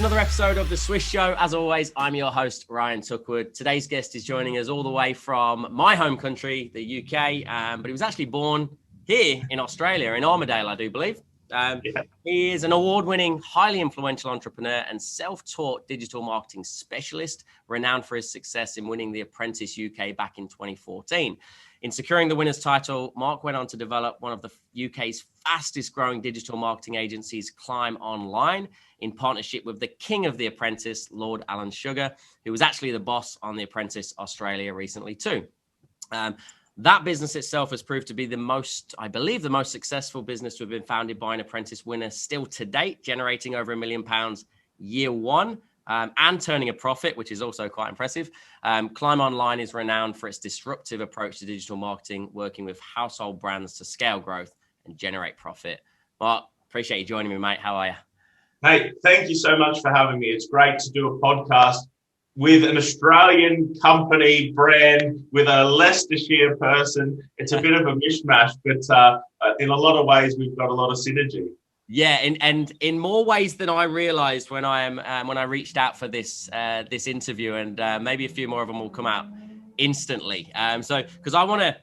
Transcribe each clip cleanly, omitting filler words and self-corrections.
another episode of the SWISH Show. As always, I'm your host, Ryan Tuckwood. Today's guest is joining us all the way from my home country, the UK, but he was actually born here in Australia, in Armidale, I do believe. He is an award-winning, highly influential entrepreneur and self-taught digital marketing specialist, renowned for his success in winning the Apprentice UK back in 2014. In securing the winner's title, Mark went on to develop one of the UK's fastest growing digital marketing agencies, ClimbCon, in partnership with the king of The Apprentice, Lord Alan Sugar, who was actually the boss on The Apprentice Australia recently too. That business itself has proved to be the most successful business to have been founded by an Apprentice winner still to date, generating over £1 million year one. And turning a profit, which is also quite impressive. ClimbCon is renowned for its disruptive approach to digital marketing, working with household brands to scale growth and generate profit. Mark, appreciate you joining me, mate. How are you? Hey, thank you so much for having me. It's great to do a podcast with an Australian company brand, with a Leicestershire person. It's a bit of a mishmash, but in a lot of ways, we've got a lot of synergy. Yeah, and in more ways than I realized when I reached out for this interview, and maybe a few more of them will come out instantly. So because I want to,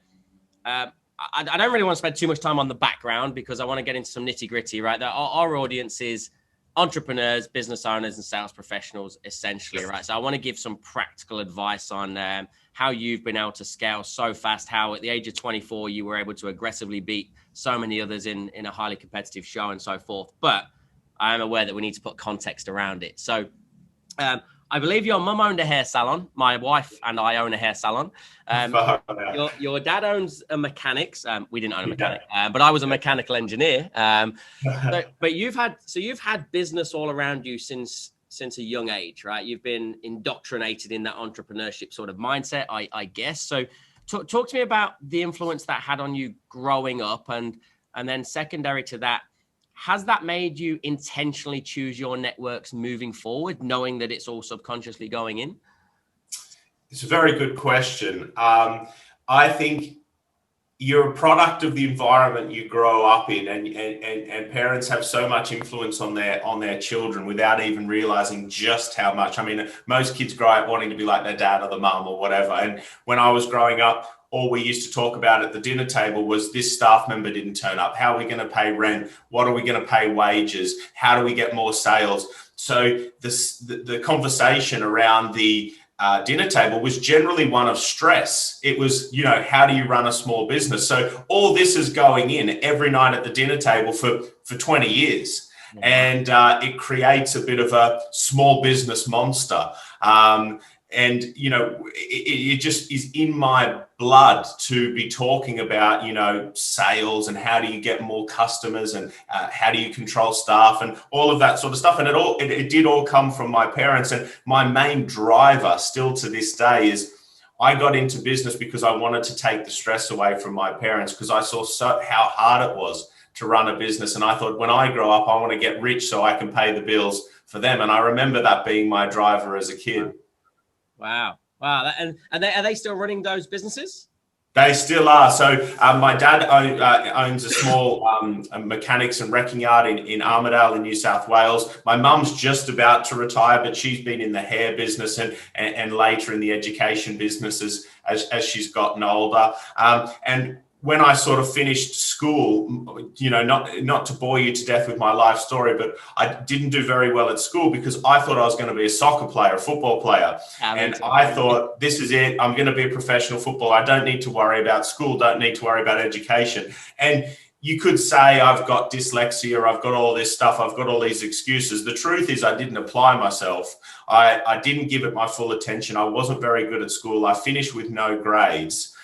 I don't really want to spend too much time on the background because I want to get into some nitty gritty. Right, our audience is entrepreneurs, business owners, and sales professionals, essentially. Right, so I want to give some practical advice on how you've been able to scale so fast. How at the age of 24 you were able to aggressively beat so many others in a highly competitive show and so forth. But I am aware that we need to put context around it. So I believe your mum owned a hair salon. My wife and I own a hair salon. Your dad owns a mechanics. We didn't own a mechanic, but I was a mechanical engineer. But you've had business all around you since a young age, right? You've been indoctrinated in that entrepreneurship sort of mindset, I guess. So talk to me about the influence that had on you growing up, and then secondary to that, has that made you intentionally choose your networks moving forward, knowing that it's all subconsciously going in? It's a very good question. I think you're a product of the environment you grow up in, and parents have so much influence on their children without even realizing just how much. I mean, most kids grow up wanting to be like their dad or the mum or whatever. And when I was growing up, all we used to talk about at the dinner table was this staff member didn't turn up. How are we going to pay rent? What are we going to pay wages? How do we get more sales? So the conversation around the dinner table was generally one of stress. It was, how do you run a small business? So all this is going in every night at the dinner table for 20 years. And it creates a bit of a small business monster. And, it just is in my blood to be talking about, sales and how do you get more customers and how do you control staff and all of that sort of stuff. And it did all come from my parents. And my main driver still to this day is I got into business because I wanted to take the stress away from my parents, because I saw how hard it was to run a business. And I thought, when I grow up, I want to get rich so I can pay the bills for them. And I remember that being my driver as a kid. Wow. And are they still running those businesses? They still are. So my dad owns a small mechanics and wrecking yard in Armidale in New South Wales. My mum's just about to retire, but she's been in the hair business and later in the education businesses as she's gotten older. And when I sort of finished school, not to bore you to death with my life story, but I didn't do very well at school because I thought I was going to be a soccer player, a football player. And I thought, this is it. I'm going to be a professional footballer. I don't need to worry about school, don't need to worry about education. And you could say I've got dyslexia, I've got all this stuff, I've got all these excuses. The truth is I didn't apply myself. I didn't give it my full attention. I wasn't very good at school. I finished with no grades.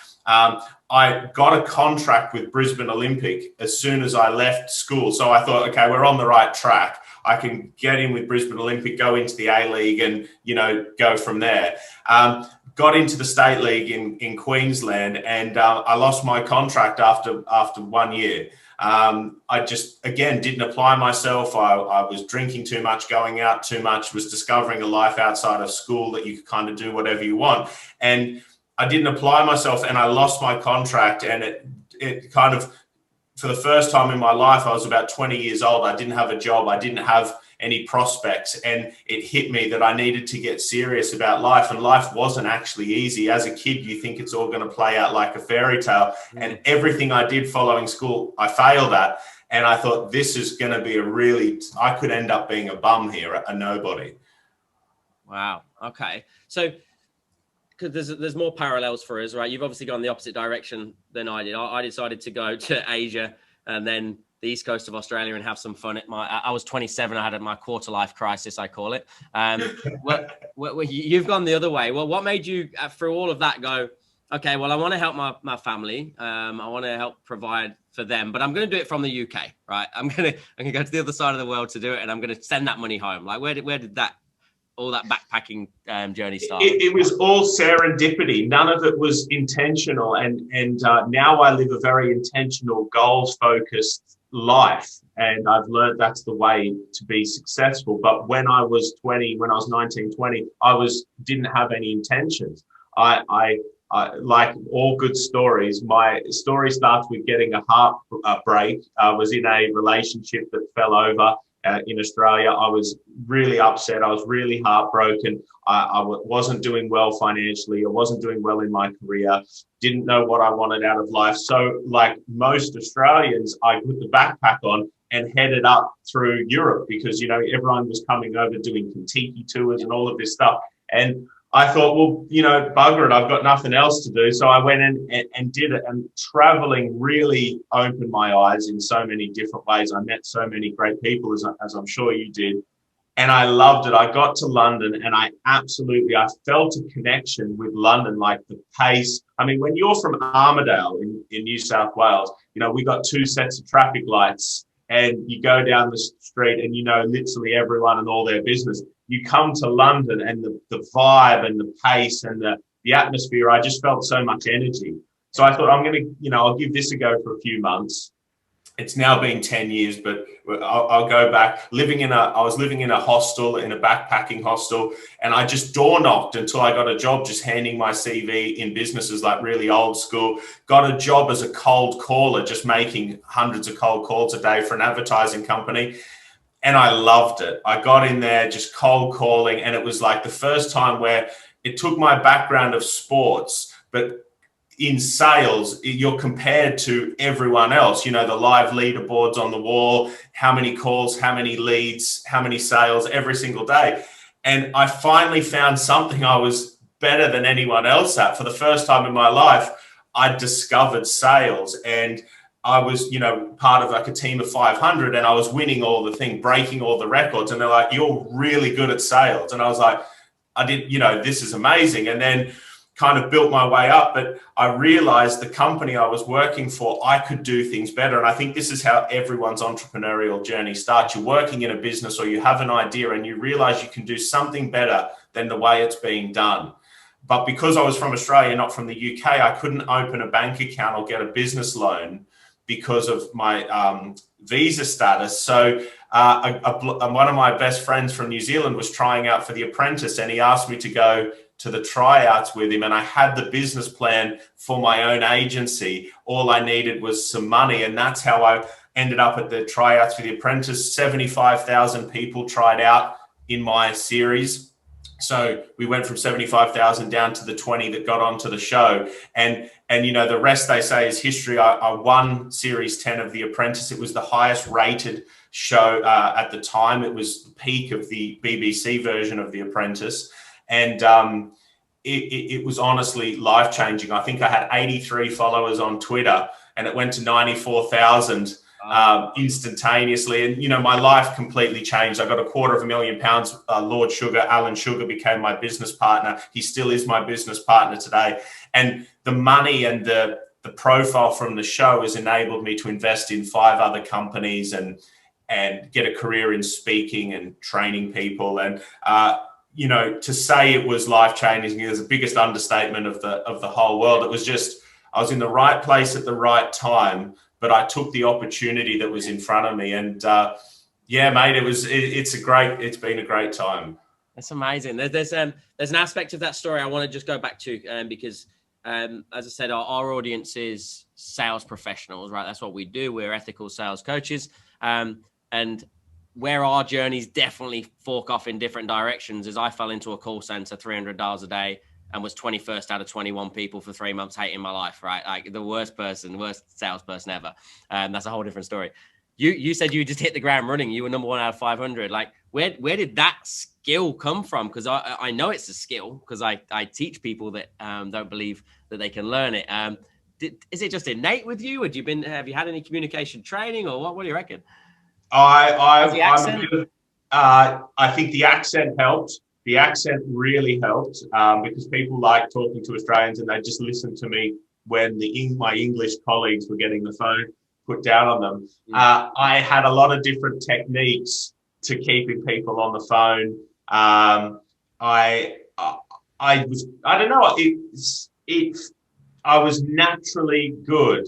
I got a contract with Brisbane Olympic as soon as I left school. So I thought, okay, we're on the right track. I can get in with Brisbane Olympic, go into the A-League and, go from there. Got into the State League in Queensland, and I lost my contract after 1 year. I just, again, didn't apply myself. I was drinking too much, going out too much, was discovering a life outside of school that you could kind of do whatever you want. And I didn't apply myself and I lost my contract, and it kind of, for the first time in my life, I was about 20 years old. I didn't have a job. I didn't have any prospects. And it hit me that I needed to get serious about life, and life wasn't actually easy. As a kid, you think it's all going to play out like a fairy tale. And everything I did following school, I failed at. And I thought, this is going to be I could end up being a bum here, a nobody. Wow. Okay. So, because there's more parallels for us, right? You've obviously gone the opposite direction than I did. I decided to go to Asia and then the east coast of Australia and have some fun. I was 27. I had my quarter life crisis, I call it. You've gone the other way. Well, what made you, through all of that, go, okay, well, I want to help my family. I want to help provide for them, but I'm going to do it from the UK, right? I'm going to go to the other side of the world to do it, and I'm going to send that money home. Like, where did all that backpacking journey start? It was all serendipity. None of it was intentional. And now I live a very intentional, goals-focused life. And I've learned that's the way to be successful. But when I was 19, 20, didn't have any intentions. I like all good stories. My story starts with getting a heartbreak. I was in a relationship that fell over. In Australia, I was really upset. I was really heartbroken. I wasn't doing well financially. I wasn't doing well in my career. Didn't know what I wanted out of life. So, like most Australians, I put the backpack on and headed up through Europe because, everyone was coming over doing Kentucky tours and all of this stuff. And I thought, well, bugger it, I've got nothing else to do. So I went in and did it. And traveling really opened my eyes in so many different ways. I met so many great people, as I'm sure you did. And I loved it. I got to London and I felt a connection with London, like the pace. I mean, when you're from Armidale in New South Wales, we got 2 sets of traffic lights and you go down the street and literally everyone and all their business. You come to London and the vibe and the pace and the atmosphere, I just felt so much energy. So I thought I'll give this a go for a few months. It's now been 10 years, but I'll go back. I was living in a hostel, in a backpacking hostel, and I just door knocked until I got a job just handing my CV in businesses like really old school. Got a job as a cold caller, just making hundreds of cold calls a day for an advertising company. And I loved it. I got in there just cold calling. And it was like the first time where it took my background of sports, but in sales, you're compared to everyone else, the live leaderboards on the wall, how many calls, how many leads, how many sales every single day. And I finally found something I was better than anyone else at. For the first time in my life, I discovered sales, and I was, part of like a team of 500, and I was winning all the things, breaking all the records. And they're like, you're really good at sales. And I was like, this is amazing. And then kind of built my way up. But I realized the company I was working for, I could do things better. And I think this is how everyone's entrepreneurial journey starts. You're working in a business or you have an idea and you realize you can do something better than the way it's being done. But because I was from Australia, not from the UK, I couldn't open a bank account or get a business loan because of my visa status. So one of my best friends from New Zealand was trying out for the Apprentice, and he asked me to go to the tryouts with him. And I had the business plan for my own agency. All I needed was some money. And that's how I ended up at the tryouts for the Apprentice. 75,000 people tried out in my series. So we went from 75,000 down to the 20 that got onto the show. And the rest, they say, is history. I won Series 10 of The Apprentice. It was the highest rated show at the time. It was the peak of the BBC version of The Apprentice. And it was honestly life-changing. I think I had 83 followers on Twitter, and it went to 94,000 instantaneously. And, my life completely changed. I got £250,000. Lord Sugar, Alan Sugar, became my business partner. He still is my business partner today. And the money and the profile from the show has enabled me to invest in 5 other companies and get a career in speaking and training people. And, to say it was life-changing is the biggest understatement of the whole world. It was just, I was in the right place at the right time, but I took the opportunity that was in front of me. And mate, it's been a great time. That's amazing. There's an aspect of that story I want to just go back to because, as I said, our audience is sales professionals, right? That's what we do. We're ethical sales coaches. And where our journeys definitely fork off in different directions is I fell into a call center, $300 a day, and was 21st out of 21 people for 3 months, hating my life, right? Like the worst salesperson ever. That's a whole different story. You said you just hit the ground running. You were number 1 out of 500. Like where did that skill come from? Because I know it's a skill because I teach people that don't believe that they can learn it. Is it just innate with you? Have you had any communication training or what? What do you reckon? I think the accent helped. The accent really helped because people like talking to Australians, and they just listened to me when my English colleagues were getting the phone put down on them. I had a lot of different techniques to keeping people on the phone. I don't know. I was naturally good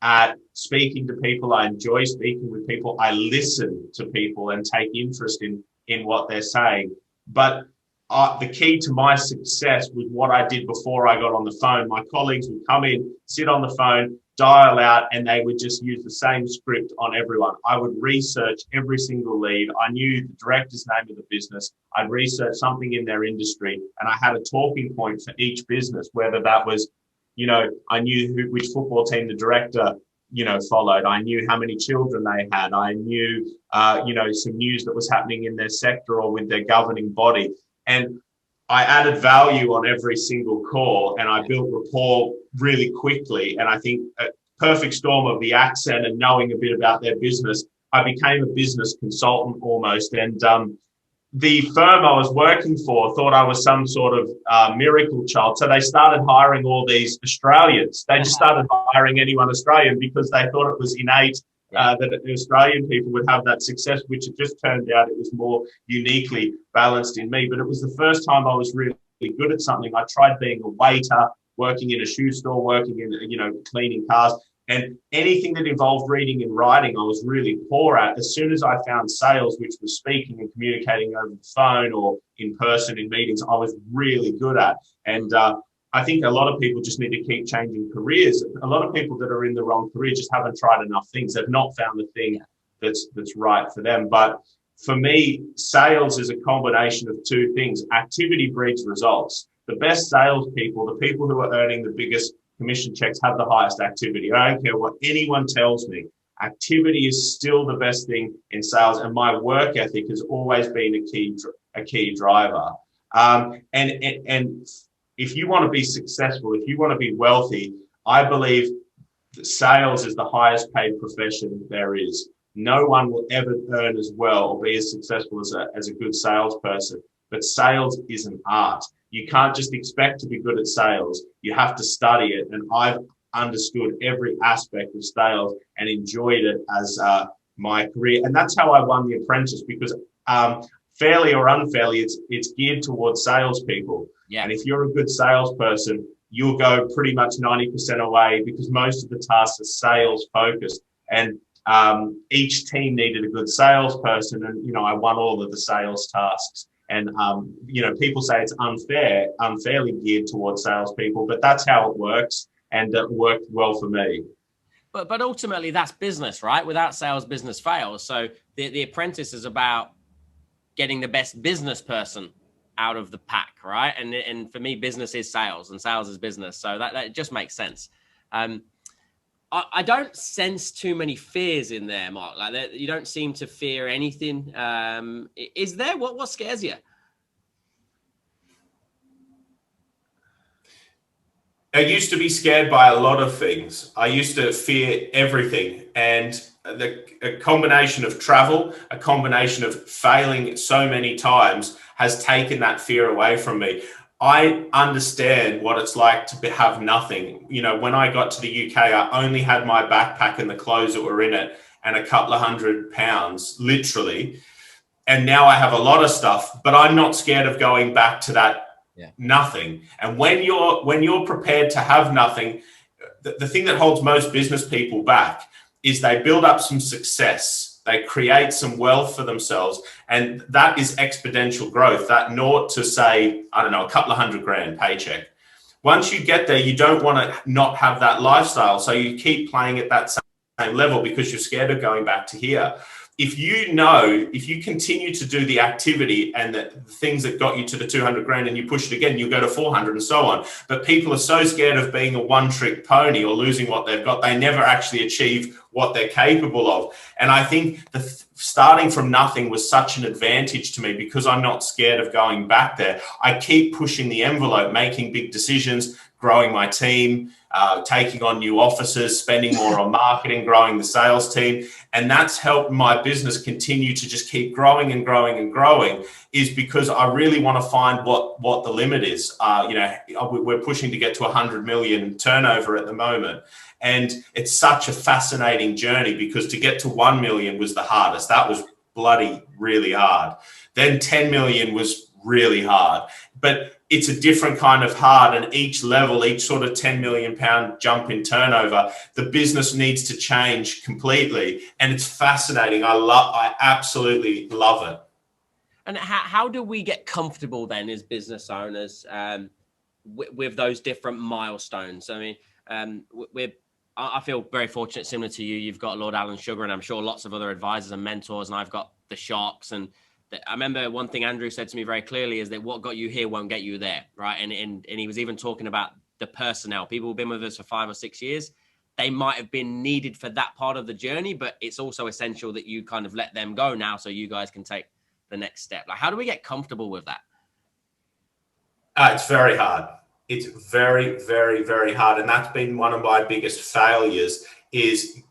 at speaking to people. I enjoy speaking with people. I listen to people and take interest in what they're saying. But the key to my success was what I did before I got on the phone. My colleagues would come in, sit on the phone, dial out, and they would just use the same script on everyone. I would research every single lead. I knew the director's name of the business. I'd research something in their industry, and I had a talking point for each business, whether that was, I knew which football team the director, followed. I knew how many children they had. I knew, some news that was happening in their sector or with their governing body. And I added value on every single call, and I built rapport really quickly. And I think a perfect storm of the accent and knowing a bit about their business, I became a business consultant almost. And the firm I was working for thought I was some sort of miracle child. So they started hiring all these Australians. They just started hiring anyone Australian because they thought it was innate that the Australian people would have that success, which it just turned out it was more uniquely balanced in me. But it was the first time I was really good at something. I tried being a waiter, working in a shoe store, working in, cleaning cars. And anything that involved reading and writing, I was really poor at. As soon as I found sales, which was speaking and communicating over the phone or in person in meetings, I was really good at. And I think a lot of people just need to keep changing careers. A lot of people that are in the wrong career just haven't tried enough things. They've not found the thing that's right for them. But for me, sales is a combination of two things. Activity breeds results. The best salespeople, the people who are earning the biggest commission checks, have the highest activity. I don't care what anyone tells me. Activity is still the best thing in sales, and my work ethic has always been a key driver. And if you want to be successful, if you want to be wealthy, I believe that sales is the highest paid profession there is. No one will ever earn as well or be as successful as a good salesperson. But sales is an art. You can't just expect to be good at sales. You have to study it. And I've understood every aspect of sales and enjoyed it as my career. And that's how I won The Apprentice, because fairly or unfairly, it's geared towards salespeople. Yeah. And if you're a good salesperson, you'll go pretty much 90% away because most of the tasks are sales focused. And each team needed a good salesperson. And, I won all of the sales tasks. And, people say it's unfairly geared towards salespeople, but that's how it works. And it worked well for me. But ultimately, that's business, right? Without sales, business fails. So the Apprentice is about getting the best business person out of the pack, right? And for me, business is sales and sales is business. So that just makes sense. I don't sense too many fears in there, Mark. Like you don't seem to fear anything. Is there? What scares you? I used to be scared by a lot of things. I used to fear everything. And a combination of travel, a combination of failing so many times has taken that fear away from me. I understand what it's like to have nothing. When I got to the UK, I only had my backpack and the clothes that were in it and a couple of £100, literally. And now I have a lot of stuff, but I'm not scared of going back to that nothing. And when you're prepared to have nothing, the thing that holds most business people back is they build up some success. They create some wealth for themselves. And that is exponential growth, that naught to say, I don't know, a couple of $100,000 paycheck. Once you get there, you don't want to not have that lifestyle. So you keep playing at that same level because you're scared of going back to here. if you continue to do the activity and the things that got you to the 200 grand and you push it again, you go to 400 and so on. But people are so scared of being a one-trick pony or losing what they've got, they never actually achieve what they're capable of. And I think starting from nothing was such an advantage to me because I'm not scared of going back there. I keep pushing the envelope, making big decisions, growing my team, taking on new offices, spending more on marketing, growing the sales team. And that's helped my business continue to just keep growing and growing and growing, is because I really want to find what the limit is. We're pushing to get to 100 million turnover at the moment. And it's such a fascinating journey because to get to 1 million was the hardest. That was bloody really hard. Then 10 million was really hard. But it's a different kind of hard, and each level, each sort of 10 million pound jump in turnover, the business needs to change completely. And it's fascinating. I absolutely love it. And how do we get comfortable then as business owners with those different milestones? I mean, I feel very fortunate, similar to you. You've got Lord Alan Sugar, and I'm sure lots of other advisors and mentors, and I've got the Sharks. And I remember one thing Andrew said to me very clearly is that what got you here won't get you there, right? And he was even talking about the personnel. People who've been with us for 5 or 6 years, they might have been needed for that part of the journey, but it's also essential that you kind of let them go now so you guys can take the next step. Like, how do we get comfortable with that? It's very hard. It's very, very, very hard. And that's been one of my biggest failures is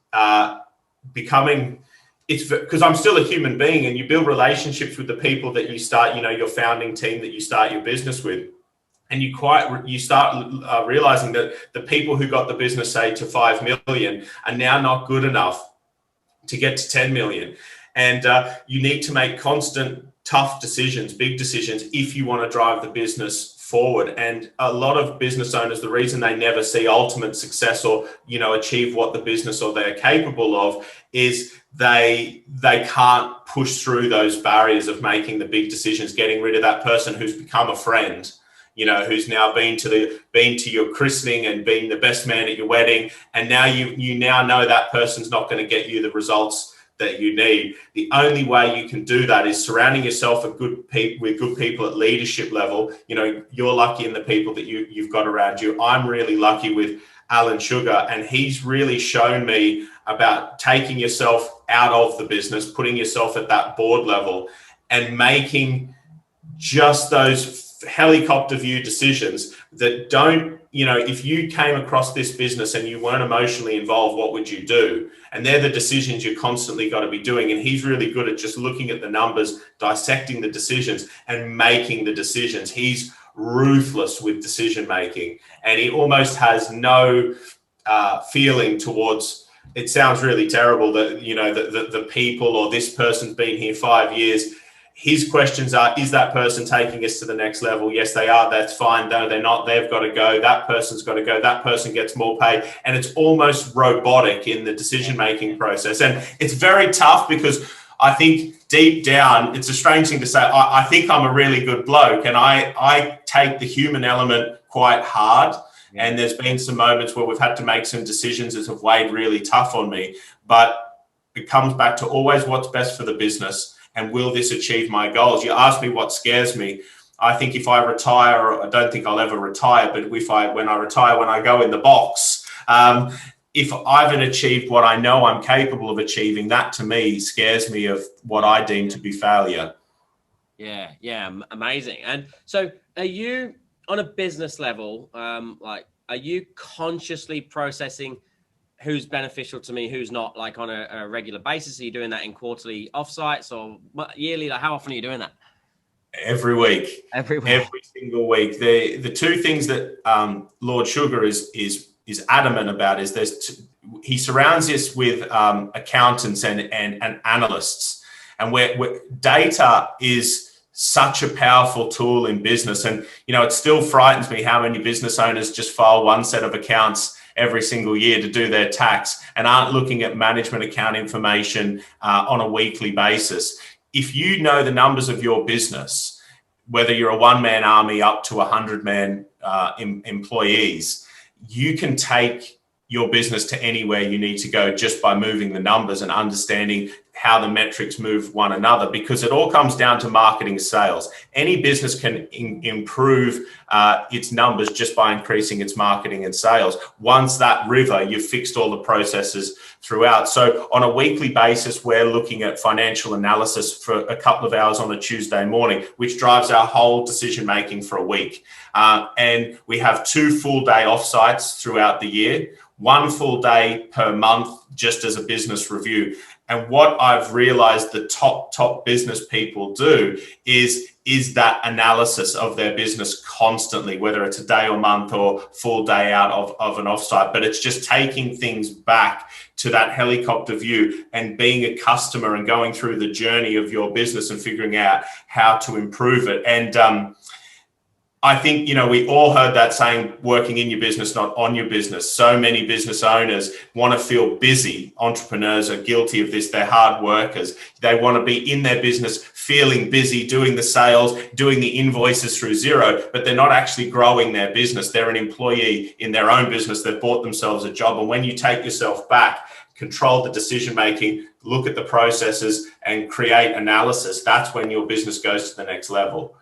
becoming... It's because I'm still a human being, and you build relationships with the people that you start, your founding team that you start your business with. And you start realizing that the people who got the business, say, to 5 million are now not good enough to get to 10 million. And you need to make constant, tough decisions, big decisions, if you want to drive the business forward. And a lot of business owners, the reason they never see ultimate success or, achieve what the business or they're capable of is they can't push through those barriers of making the big decisions, getting rid of that person who's become a friend, who's now been to your christening and been the best man at your wedding. And now you now know that person's not going to get you the results that you need. The only way you can do that is surrounding yourself with good people at leadership level. You're lucky in the people that you've got around you. I'm really lucky with Alan Sugar, and he's really shown me about taking yourself out of the business, putting yourself at that board level and making just those helicopter view decisions that don't, if you came across this business and you weren't emotionally involved, what would you do? And they're the decisions you constantly got to be doing. And he's really good at just looking at the numbers, dissecting the decisions and making the decisions. He's ruthless with decision making, and he almost has no feeling towards, it sounds really terrible that, the people or this person's been here 5 years. His questions are, is that person taking us to the next level? Yes, they are. That's fine. No, they're not. They've got to go. That person's got to go. That person gets more pay. And it's almost robotic in the decision-making process. And it's very tough because I think deep down, it's a strange thing to say. I think I'm a really good bloke, and I take the human element quite hard. Yeah. And there's been some moments where we've had to make some decisions that have weighed really tough on me. But it comes back to always what's best for the business. And will this achieve my goals? You asked me what scares me. I think if I retire, I don't think I'll ever retire, but when I retire, when I go in the box, if I haven't achieved what I know I'm capable of achieving, that to me scares me of what I deem to be failure. Yeah, amazing. And so are you on a business level, are you consciously processing who's beneficial to me, who's not, like on a regular basis? Are you doing that in quarterly offsites or yearly? Like, how often are you doing that? Every week. Every single week. The two things that Lord Sugar is adamant about is he surrounds us with accountants and analysts, and where data is such a powerful tool in business. And it still frightens me how many business owners just file one set of accounts every single year to do their tax and aren't looking at management account information on a weekly basis. If you know the numbers of your business, whether you're a one-man army up to 100-man employees, you can take your business to anywhere you need to go just by moving the numbers and understanding how the metrics move one another, because it all comes down to marketing sales. Any business can improve its numbers just by increasing its marketing and sales. Once that river, you've fixed all the processes throughout. So on a weekly basis, we're looking at financial analysis for a couple of hours on a Tuesday morning, which drives our whole decision making for a week. And we have 2 full day offsites throughout the year, 1 full day per month, just as a business review. And what I've realized the top business people do is that analysis of their business constantly, whether it's a day or month or full day out of an offsite. But it's just taking things back to that helicopter view and being a customer and going through the journey of your business and figuring out how to improve it. And I think, we all heard that saying, working in your business, not on your business. So many business owners want to feel busy. Entrepreneurs are guilty of this. They're hard workers. They want to be in their business, feeling busy, doing the sales, doing the invoices through Xero, but they're not actually growing their business. They're an employee in their own business. They've bought themselves a job. And when you take yourself back, control the decision-making, look at the processes and create analysis, that's when your business goes to the next level.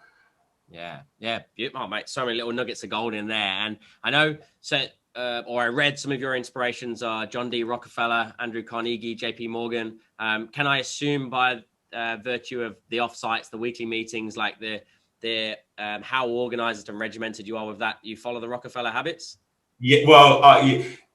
Yeah, beautiful, mate. So many little nuggets of gold in there. And I know, I read some of your inspirations are John D. Rockefeller, Andrew Carnegie, JP Morgan. Can I assume by virtue of the offsites, the weekly meetings, like the how organized and regimented you are with that, you follow the Rockefeller habits? Yeah, well,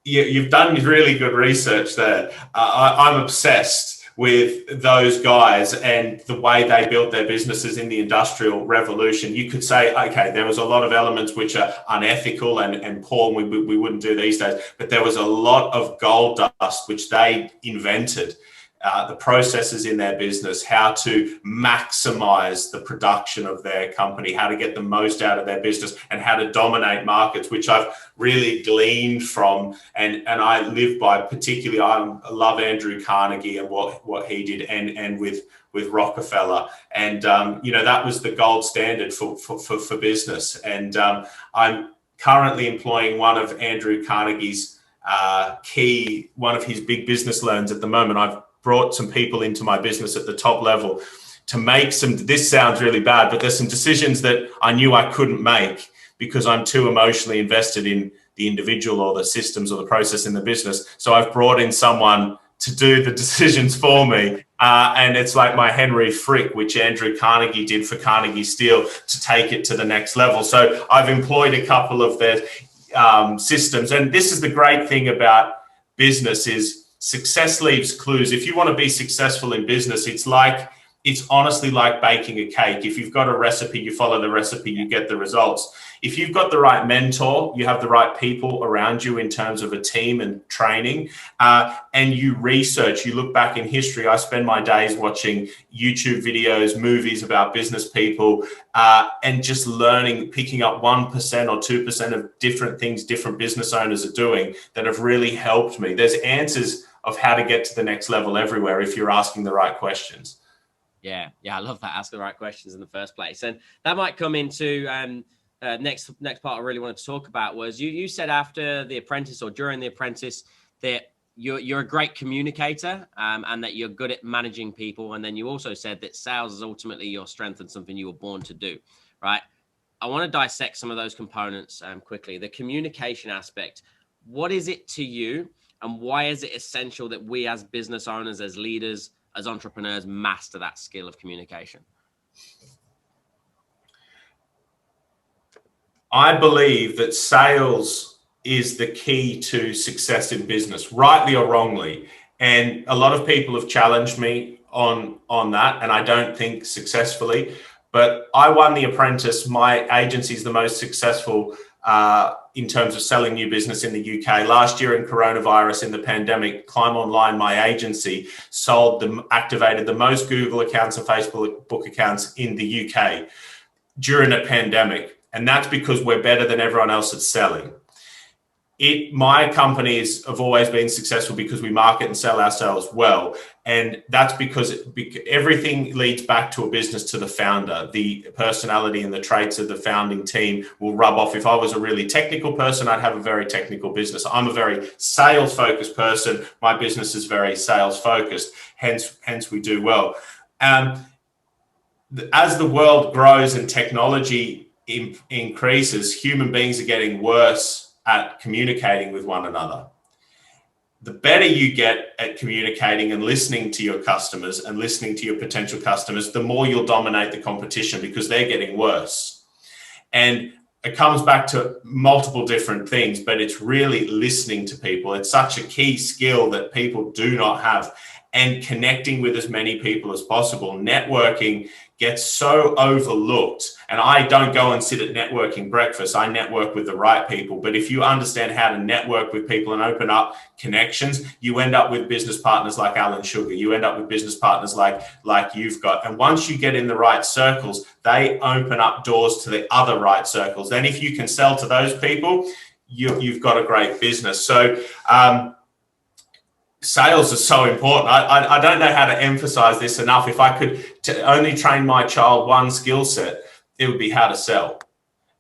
you've done really good research there. I'm obsessed with those guys and the way they built their businesses in the Industrial Revolution. You could say, okay, there was a lot of elements which are unethical and poor, and we wouldn't do these days, but there was a lot of gold dust which they invented. The processes in their business, how to maximize the production of their company, how to get the most out of their business, and how to dominate markets, which I've really gleaned from and I live by. Particularly, I love Andrew Carnegie and what he did, and with Rockefeller, and that was the gold standard for business. And I'm currently employing one of Andrew Carnegie's one of his big business learns at the moment. I've brought some people into my business at the top level to make this sounds really bad, but there's some decisions that I knew I couldn't make because I'm too emotionally invested in the individual or the systems or the process in the business. So I've brought in someone to do the decisions for me. And it's like my Henry Frick, which Andrew Carnegie did for Carnegie Steel, to take it to the next level. So I've employed a couple of their systems. And this is the great thing about business is success leaves clues. If you want to be successful in business, it's honestly like baking a cake. If you've got a recipe, you follow the recipe, you get the results. If you've got the right mentor, you have the right people around you in terms of a team and training, and you research, you look back in history. I spend my days watching YouTube videos, movies about business people, and just learning, picking up 1% or 2% of different things different business owners are doing that have really helped me. There's answers of how to get to the next level everywhere if you're asking the right questions. Yeah, I love that. Ask the right questions in the first place. And that might come into next part I really wanted to talk about was you said after the Apprentice or during the Apprentice that you're a great communicator and that you're good at managing people. And then you also said that sales is ultimately your strength and something you were born to do, right? I want to dissect some of those components quickly. The communication aspect, what is it to you and why is it essential that we as business owners, as leaders, as entrepreneurs, master that skill of communication? I believe that sales is the key to success in business, rightly or wrongly. And a lot of people have challenged me on that, and I don't think successfully. But I won the Apprentice. My agency is the most successful in terms of selling new business in the UK. Last year in coronavirus, in the pandemic, Climb Online, my agency, activated the most Google accounts and Facebook accounts in the UK during a pandemic. And that's because we're better than everyone else at selling. My companies have always been successful because we market and sell ourselves well. And that's because everything leads back to a business, to the founder. The personality and the traits of the founding team will rub off. If I was a really technical person, I'd have a very technical business. I'm a very sales focused person. My business is very sales focused. Hence we do well. As the world grows and technology increases, human beings are getting worse at communicating with one another. The better you get at communicating and listening to your customers and listening to your potential customers, the more you'll dominate the competition, because they're getting worse. And it comes back to multiple different things, but it's really listening to people. It's such a key skill that people do not have, and connecting with as many people as possible. Networking gets so overlooked. And I don't go and sit at networking breakfast. I network with the right people. But if you understand how to network with people and open up connections, you end up with business partners like Alan Sugar. You end up with business partners like you've got. And once you get in the right circles, they open up doors to the other right circles. Then if you can sell to those people, you've got a great business. So, sales is so important. I don't know how to emphasize this enough. If I could only train my child one skill set, it would be how to sell.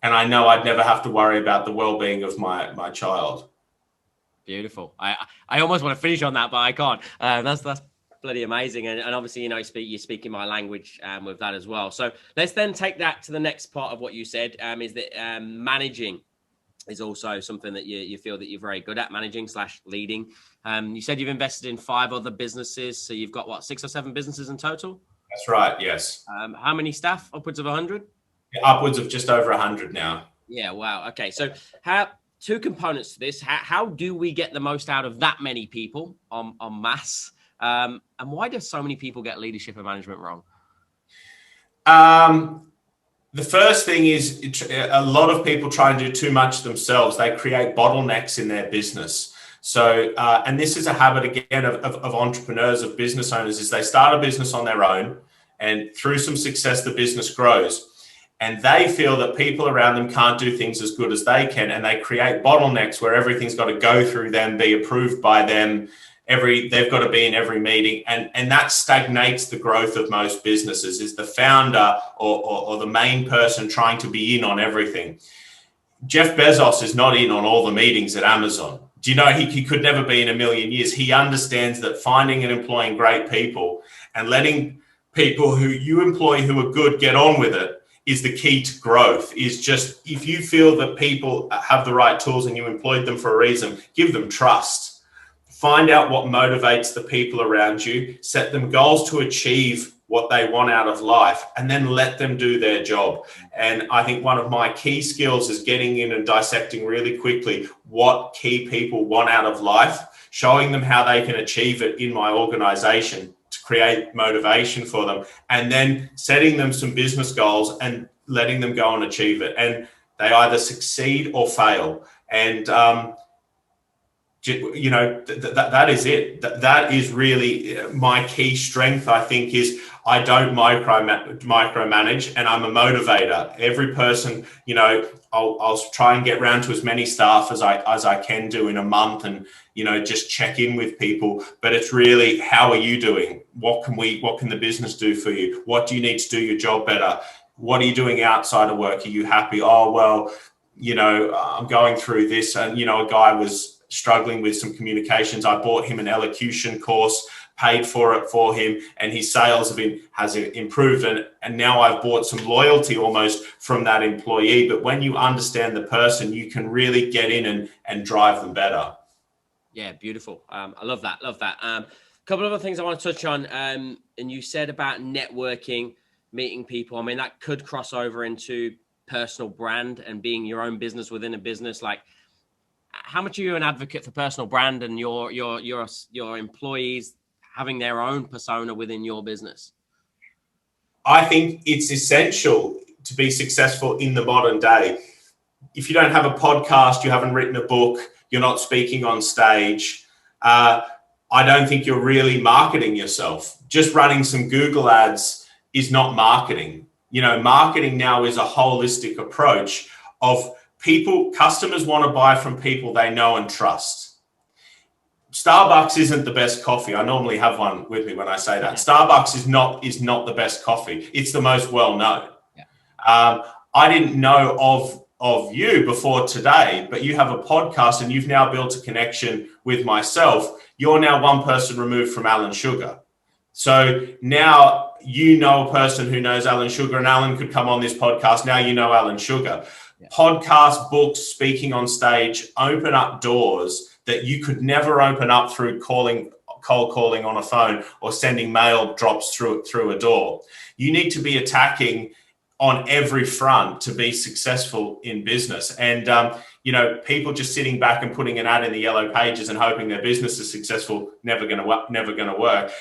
And I know I'd never have to worry about the well-being of my child. Beautiful. I almost want to finish on that, but I can't. That's bloody amazing. And obviously, you're speaking my language with that as well. So let's then take that to the next part of what you said, is that managing is also something that you feel that you're very good at, managing / leading. You said you've invested in 5 other businesses. So you've got 6 or 7 businesses in total? That's right. Yes. How many staff? Upwards of 100? Upwards of just over 100 now. Yeah. Wow. Okay. So 2 components to this. How do we get the most out of that many people en masse? And why do so many people get leadership and management wrong? The first thing is a lot of people try and do too much themselves. They create bottlenecks in their business. So, and this is a habit, again, of entrepreneurs, of business owners, is they start a business on their own, and through some success, the business grows. And they feel that people around them can't do things as good as they can. And they create bottlenecks where everything's got to go through them, be approved by them. They've got to be in every meeting, and that stagnates the growth of most businesses, is the founder or the main person trying to be in on everything. Jeff Bezos is not in on all the meetings at Amazon. Do you know, he could never be in a million years. He understands that finding and employing great people and letting people who you employ who are good get on with it is the key to growth. Is just, if you feel that people have the right tools and you employed them for a reason, give them trust. Find out what motivates the people around you, set them goals to achieve what they want out of life, and then let them do their job. And I think one of my key skills is getting in and dissecting really quickly what key people want out of life, showing them how they can achieve it in my organization to create motivation for them, and then setting them some business goals and letting them go and achieve it. And they either succeed or fail. And, that is it. That is really my key strength, I think, is I don't micromanage, and I'm a motivator. Every person, I'll try and get around to as many staff as I can do in a month, and just check in with people. But it's really, how are you doing? What can the business do for you? What do you need to do your job better? What are you doing outside of work? Are you happy? Oh, well, I'm going through this, and a guy was struggling with some communications. I bought him an elocution course, paid for it for him, and his sales has improved. And now I've bought some loyalty almost from that employee. But when you understand the person, you can really get in and drive them better. Yeah, beautiful. I love that. A couple of other things I want to touch on. And you said about networking, meeting people. I mean, that could cross over into personal brand and being your own business within a business. Like, how much are you an advocate for personal brand and your employees having their own persona within your business? I think it's essential to be successful in the modern day. If you don't have a podcast, you haven't written a book, you're not speaking on stage, I don't think you're really marketing yourself. Just running some Google ads is not marketing. Marketing now is a holistic approach of Customers want to buy from people they know and trust. Starbucks isn't the best coffee. I normally have one with me when I say that. Starbucks is not the best coffee. It's the most well known. I didn't know of you before today, but you have a podcast and you've now built a connection with myself. You're now one person removed from Alan Sugar. So now you know a person who knows Alan Sugar, and Alan could come on this podcast. Now you know Alan Sugar. Podcast, books, speaking on stage open up doors that you could never open up through cold calling on a phone or sending mail drops through a door. You need to be attacking on every front to be successful in business. And, people just sitting back and putting an ad in the yellow pages and hoping their business is successful, never going to work. The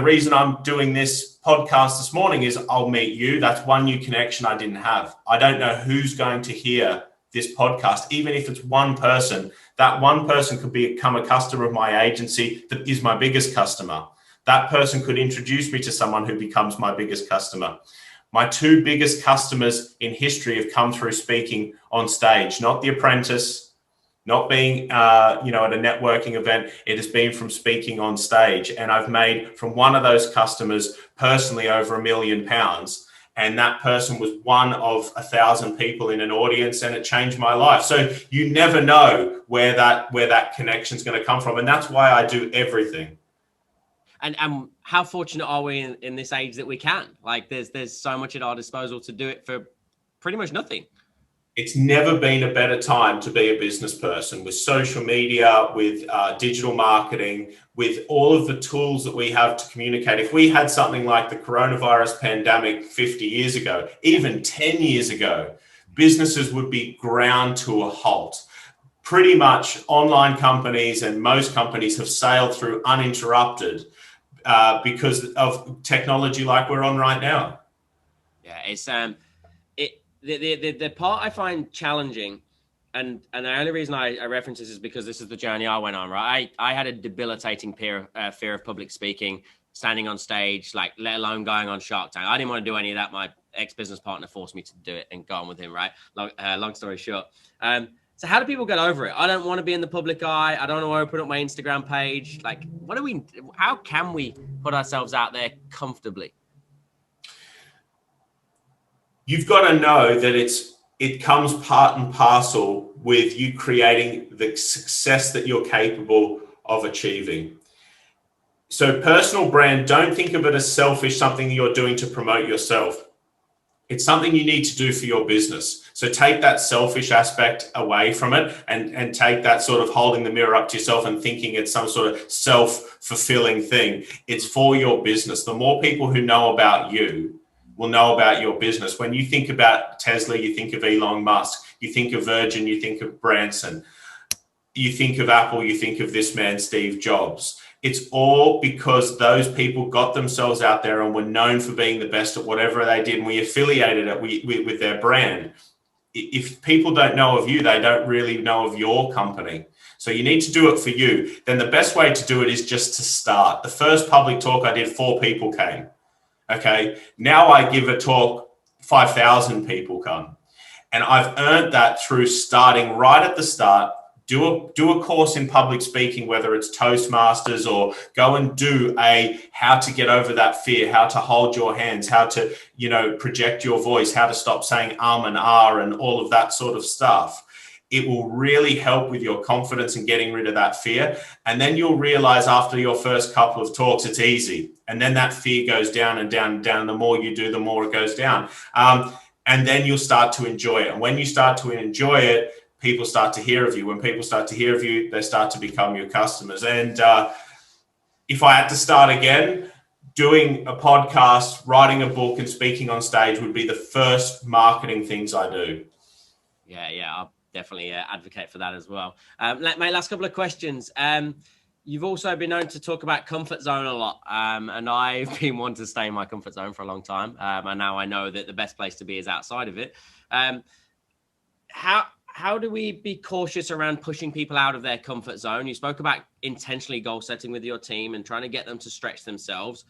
reason I'm doing this podcast this morning is I'll meet you. That's one new connection I didn't have. I don't know who's going to hear this podcast, even if it's one person. That one person could become a customer of my agency that is my biggest customer. That person could introduce me to someone who becomes my biggest customer. My two biggest customers in history have come through speaking on stage, not the Apprentice, not being, at a networking event. It has been from speaking on stage. And I've made from one of those customers personally over £1 million. And that person was one of 1,000 people in an audience, and it changed my life. So you never know where that connection is going to come from. And that's why I do everything. And how fortunate are we in this age that we can? Like, there's so much at our disposal to do it for pretty much nothing. It's never been a better time to be a business person with social media, with digital marketing, with all of the tools that we have to communicate. If we had something like the coronavirus pandemic 50 years ago, even 10 years ago, businesses would be ground to a halt. Pretty much online companies and most companies have sailed through uninterrupted because of technology like we're on right now. Yeah, it's the part I find challenging, and the only reason I reference this is because this is the journey I went on. Right, I had a debilitating fear of public speaking, standing on stage, like let alone going on Shark Tank. I didn't want to do any of that. My ex-business partner forced me to do it and go on with him. Right, long story short. So how do people get over it? I don't want to be in the public eye. I don't want to open up my Instagram page. Like, how can we put ourselves out there comfortably? You've got to know that it comes part and parcel with you creating the success that you're capable of achieving. So personal brand, don't think of it as selfish, something you're doing to promote yourself. It's something you need to do for your business. So take that selfish aspect away from it and take that sort of holding the mirror up to yourself and thinking it's some sort of self-fulfilling thing. It's for your business. The more people who know about you will know about your business. When you think about Tesla, you think of Elon Musk. You think of Virgin, you think of Branson. You think of Apple, you think of this man, Steve Jobs. It's all because those people got themselves out there and were known for being the best at whatever they did, and we affiliated it with their brand. If people don't know of you, they don't really know of your company. So you need to do it for you. Then the best way to do it is just to start. The first public talk I did, 4 people came. Okay. Now I give a talk, 5,000 people come. And I've earned that through starting right at the start. Do a course in public speaking, whether it's Toastmasters or go and do how to get over that fear, how to hold your hands, how to, project your voice, how to stop saying and and all of that sort of stuff. It will really help with your confidence and getting rid of that fear. And then you'll realize after your first couple of talks, it's easy. And then that fear goes down and down and down. The more you do, the more it goes down. And then you'll start to enjoy it. And when you start to enjoy it, people start to hear of you. When people start to hear of you, they start to become your customers. And if I had to start again, doing a podcast, writing a book, and speaking on stage would be the first marketing things I do. Yeah, I'll definitely advocate for that as well. Mate, last couple of questions. You've also been known to talk about comfort zone a lot, and I've been one to stay in my comfort zone for a long time. And now I know that the best place to be is outside of it. How do we be cautious around pushing people out of their comfort zone? You spoke about intentionally goal setting with your team and trying to get them to stretch themselves.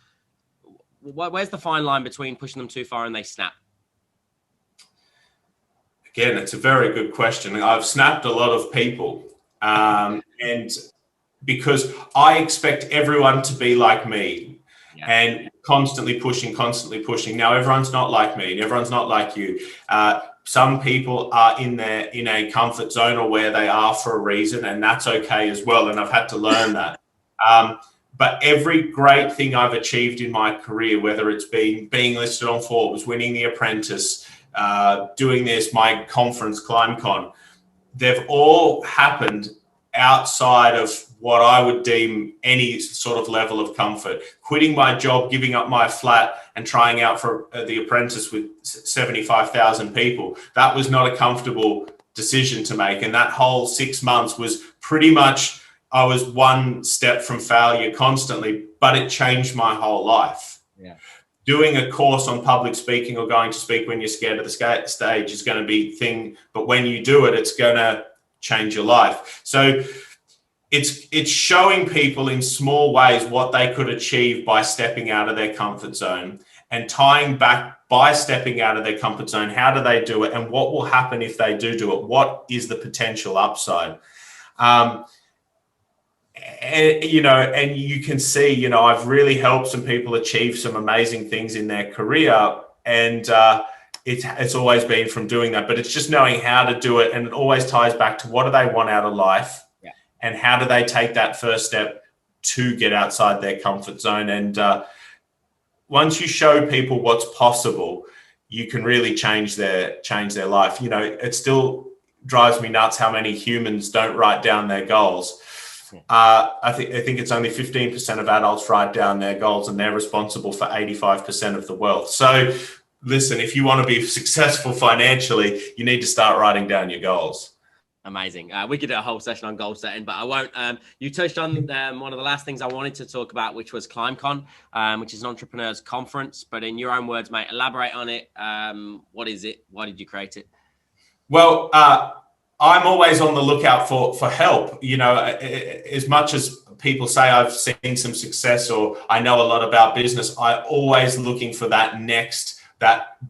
Where's the fine line between pushing them too far and they snap? Again, it's a very good question. I've snapped a lot of people, and because I expect everyone to be like me, and constantly pushing. Now, everyone's not like me, and everyone's not like you. Some people are in a comfort zone or where they are for a reason, and that's okay as well. And I've had to learn that. But every great thing I've achieved in my career, whether it's being listed on Forbes, winning the Apprentice, doing this, my conference, ClimbCon, they've all happened outside of what I would deem any sort of level of comfort. Quitting my job, giving up my flat, and trying out for the Apprentice with 75,000 people, that was not a comfortable decision to make. And that whole 6 months was pretty much, I was one step from failure constantly, but it changed my whole life. Yeah. Doing a course on public speaking or going to speak when you're scared of the stage is going to be thing, but when you do it, it's going to change your life. So it's showing people in small ways what they could achieve by stepping out of their comfort zone, and tying back by stepping out of their comfort zone. How do they do it, and what will happen if they do it? What is the potential upside? And you can see, I've really helped some people achieve some amazing things in their career, and it's always been from doing that. But it's just knowing how to do it, and it always ties back to what do they want out of life, and how do they take that first step to get outside their comfort zone. And once you show people what's possible, you can really change their life. It still drives me nuts how many humans don't write down their goals. I think it's only 15% of adults write down their goals, and they're responsible for 85% of the wealth. So listen, if you want to be successful financially, you need to start writing down your goals. Amazing. We could do a whole session on goal setting, but I won't. You touched on one of the last things I wanted to talk about, which was ClimbCon, which is an entrepreneurs conference. But in your own words, mate, elaborate on it. What is it? Why did you create it? Well, I'm always on the lookout for help. As much as people say I've seen some success or I know a lot about business, I'm always looking for that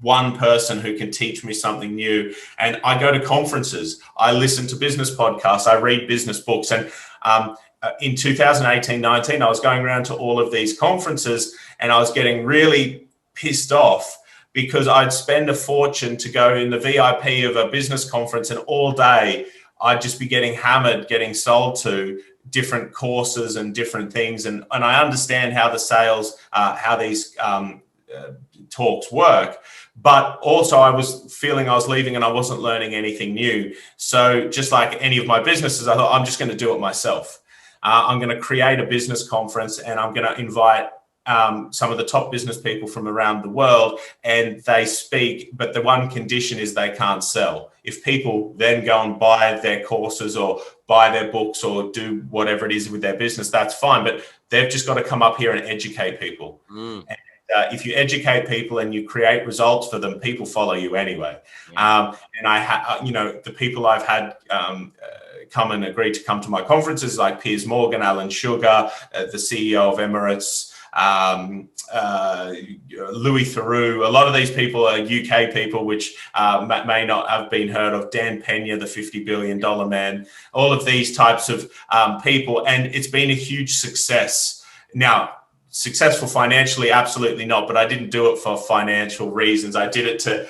one person who can teach me something new. And I go to conferences, I listen to business podcasts, I read business books. And in 2018-19, I was going around to all of these conferences, and I was getting really pissed off because I'd spend a fortune to go in the VIP of a business conference, and all day I'd just be getting hammered, getting sold to different courses and different things. And I understand how the sales, how these talks work, but also I was feeling I was leaving and I wasn't learning anything new. So just like any of my businesses, I thought I'm just going to do it myself. I'm going to create a business conference, and I'm going to invite some of the top business people from around the world, and they speak, but the one condition is they can't sell. If people then go and buy their courses or buy their books or do whatever it is with their business, that's fine, but they've just got to come up here and educate people. And if you educate people and you create results for them, people follow you anyway. And the people I've had come and agree to come to my conferences, like Piers Morgan, Alan Sugar, the CEO of Emirates, Louis Theroux. A lot of these people are UK people, which may not have been heard of. Dan Pena, the $50 billion man, all of these types of people. And it's been a huge success. Now, successful financially, absolutely not, but I didn't do it for financial reasons. I did it to,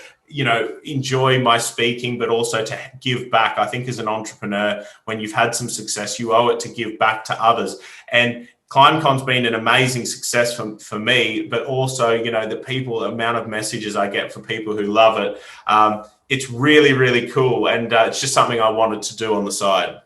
enjoy my speaking, but also to give back. I think as an entrepreneur, when you've had some success, you owe it to give back to others. And ClimbCon's been an amazing success for me, but also, the amount of messages I get from people who love it. It's really, really cool. And it's just something I wanted to do on the side.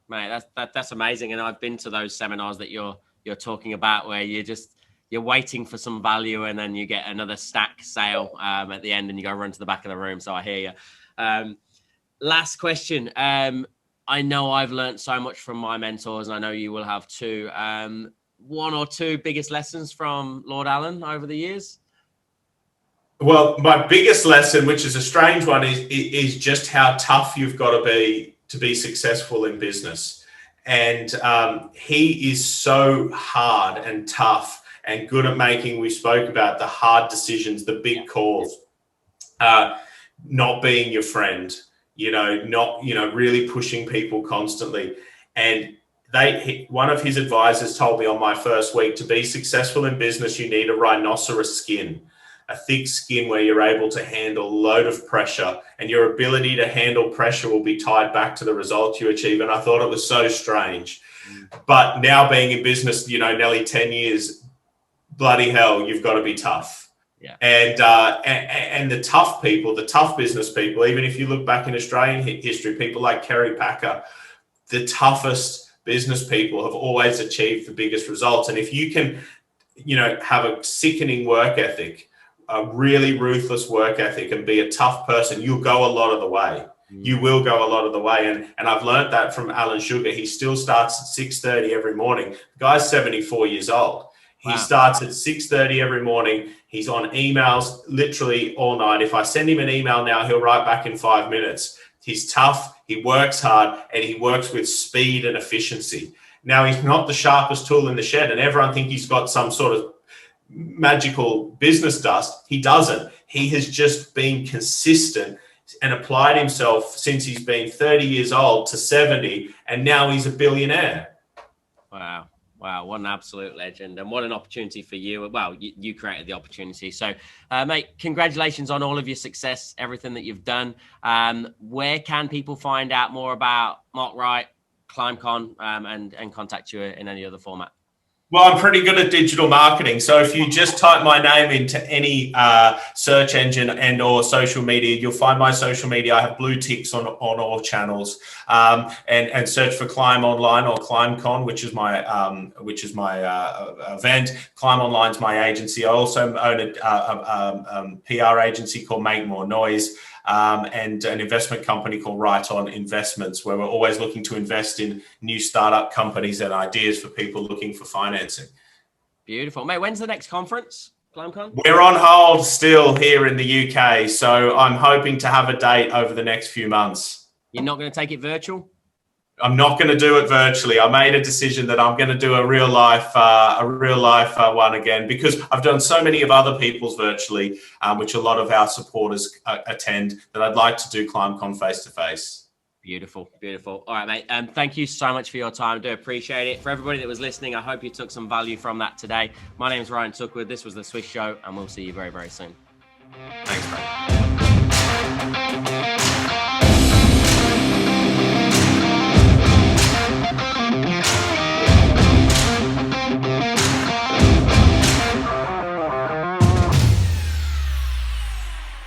Mate, that's amazing. And I've been to those seminars that you're talking about, where you're waiting for some value, and then you get another stack sale at the end, and you go run to the back of the room. So I hear you. Last question. I know I've learned so much from my mentors, and I know you will have too. One or two biggest lessons from Lord Alan over the years? Well, my biggest lesson, which is a strange one, is just how tough you've got to be successful in business. And he is so hard and tough and good at making, we spoke about the hard decisions, the big calls, not being your friend. not, really pushing people constantly. And one of his advisors told me on my first week, to be successful in business, you need a rhinoceros skin, a thick skin where you're able to handle a load of pressure, and your ability to handle pressure will be tied back to the results you achieve. And I thought it was so strange. But now being in business, nearly 10 years, bloody hell, you've got to be tough. Yeah. And the tough people, the tough business people, even if you look back in Australian history, people like Kerry Packer, the toughest business people have always achieved the biggest results. And if you can, have a sickening work ethic, a really ruthless work ethic, and be a tough person, you'll go a lot of the way. You will go a lot of the way. And I've learned that from Alan Sugar. He still starts at 6:30 every morning. The guy's 74 years old. He starts at 6:30 every morning. He's on emails literally all night. If I send him an email now, he'll write back in 5 minutes. He's tough, he works hard, and he works with speed and efficiency. Now, he's not the sharpest tool in the shed, and everyone thinks he's got some sort of magical business dust. He doesn't. He has just been consistent and applied himself since he's been 30 years old to 70, and now he's a billionaire. Wow. Wow, what an absolute legend, and what an opportunity for you. Well, you created the opportunity. So, mate, congratulations on all of your success, everything that you've done. Where can people find out more about Mark Wright, ClimbCon, and contact you in any other format? Well, I'm pretty good at digital marketing. So if you just type my name into any search engine and or social media, you'll find my social media. I have blue ticks on all channels, and search for Climb Online or ClimbCon, which is my event. Climb Online's my agency. I also own a PR agency called Make More Noise. And an investment company called Wright on Investments, where we're always looking to invest in new startup companies and ideas for people looking for financing. Beautiful. Mate, when's the next conference, ClimbCon? We're on hold still here in the UK, so I'm hoping to have a date over the next few months. You're not going to take it virtual? I'm not going to do it virtually. I made a decision that I'm going to do a real life one again, because I've done so many of other people's virtually, which a lot of our supporters attend, that I'd like to do ClimbCon face to face. Beautiful, beautiful. All right, mate. Thank you so much for your time. I do appreciate it. For everybody that was listening, I hope you took some value from that today. My name is Ryan Tuckwood. This was the SWISH Show, and we'll see you very, very soon. Thanks, mate.